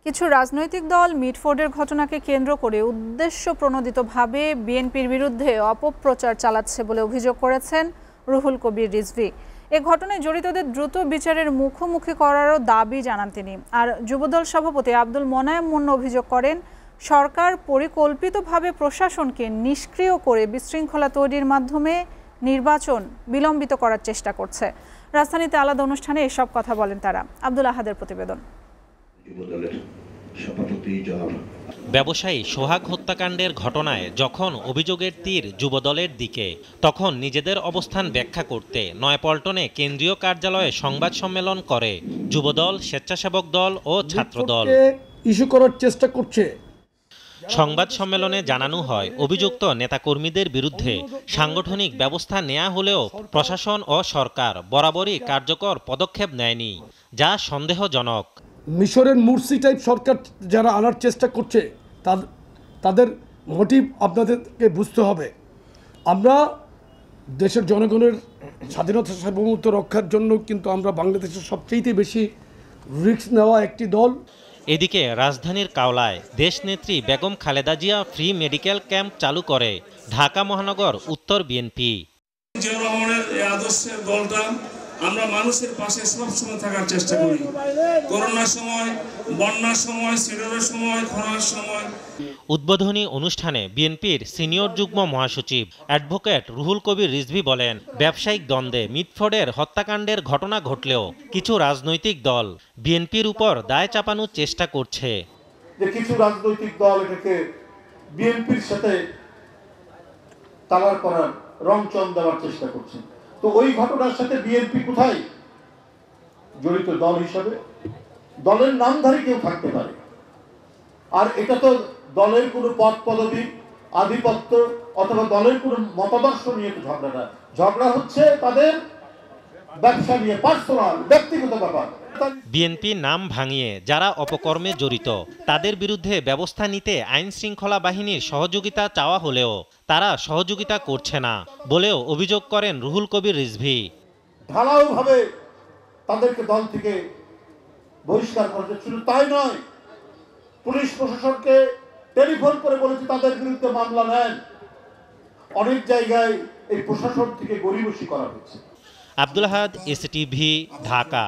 কিছু রাজনৈতিক দল মিটফোর্ডের ঘটনাকে কেন্দ্র করে উদ্দেশ্যপ্রণোদিতভাবে বিএনপির বিরুদ্ধে অপপ্রচার চালাচ্ছে বলে অভিযোগ করেছেন রুহুল কবির রিজভী। এ ঘটনায় জড়িতদের দ্রুত বিচারের মুখোমুখি করারও দাবি জানান তিনি। আর যুবদল সভাপতি আব্দুল মোনায়েম মুন্না অভিযোগ করেন, সরকার পরিকল্পিতভাবে প্রশাসনকে নিষ্ক্রিয় করে বিশৃঙ্খলা তৈরির মাধ্যমে নির্বাচন বিলম্বিত করার চেষ্টা করছে। রাজধানীতে আলাদা অনুষ্ঠানে এসব কথা বলেন তারা। আব্দুল আহাদের প্রতিবেদন। ব্যবসায়ী সোহাগ হত্যাকাণ্ডের ঘটনায় যখন অভিযোগের তীর যুবদলের দিকে, তখন নিজেদের অবস্থান ব্যাখ্যা করতে নয়াপল্টনে কেন্দ্রীয় কার্যালয়ে সংবাদ সম্মেলন করে যুবদল, স্বেচ্ছাসেবক দল ও ছাত্রদল। ইস্যু করার চেষ্টা করছে। সংবাদ সম্মেলনে জানানো হয়, অভিযুক্ত নেতাকর্মীদের বিরুদ্ধে সাংগঠনিক ব্যবস্থা নেওয়া হলেও প্রশাসন ও সরকার বরাবরই কার্যকর পদক্ষেপ নেয়নি, যা সন্দেহজনক। মিশরের মুরসি টাইপ সরকার যারা আনার চেষ্টা করছে, তাদের মোটিভ আপনাদেরকে বুঝতে হবে। আমরা দেশের জনগণের স্বাধীনতা সার্বভৌমত্ব রক্ষার জন্য কিন্তু আমরা বাংলাদেশের সবচেয়ে বেশি রিস্ক নেওয়া একটি দল। এদিকে রাজধানীর কাওলায় দেশনেত্রী Begum Khaleda Zia free medical camp চালু করে ঢাকা মহানগর উত্তর বিএনপি। জিয়া রহমানের এই আদর্শের দলটা আমরা মানুষের পাশে সবসময় থাকার চেষ্টা করি। করোনার সময়, বন্যার সময়, সিডরের সময়, খরার সময়। উদ্বোধনী অনুষ্ঠানে বিএনপির সিনিয়র যুগ্ম মহাসচিব অ্যাডভোকেট রুহুল কবির রিজভী বলেন, ব্যবসায়িক দ্বন্দ্বে মিটফোর্ডের হত্যাকাণ্ডের ঘটনা ঘটলেও কিছু রাজনৈতিক দল বিএনপির উপর দায় চাপানোর চেষ্টা করছে। যে কিছু রাজনৈতিক দল এটাকে বিএনপির সাথে কালার করার, রং চং দেওয়ার চেষ্টা করছে। তো ওই ঘটনার সাথে বিএনপি কোথায় জড়িত দল হিসাবে? দলের নামধারী কেউ থাকতে পারে, আর এটা তো দলের কোনো পদ পদবি, আধিপত্য অথবা দলের কোনো মতাদর্শ নিয়ে তো ঝগড়া হচ্ছে তাদের ব্যবসা নিয়ে, পার্সোনাল ব্যক্তিগত ব্যাপার। বিএনপি নাম ভাঙিয়ে যারা অপকর্মে জড়িত তাদের বিরুদ্ধে ব্যবস্থা নিতে আইন শৃঙ্খলা বাহিনীর সহযোগিতা চাওয়া হলেও তারা সহযোগিতা করছে না বলেও অভিযোগ করেন রুহুল কবির রিজভী। ঢালাওভাবে তাদেরকে দল থেকে বহিষ্কার করেছে। শুধু তাই নয়, পুলিশ প্রশাসনকে টেলিফোন করে বলেছে তাদের বিরুদ্ধে মামলা নেন। অনেক জায়গায় এই প্রশাসন থেকে গড়িমসি করা হচ্ছে। আব্দুল আহাদ, এসটিভি, ঢাকা।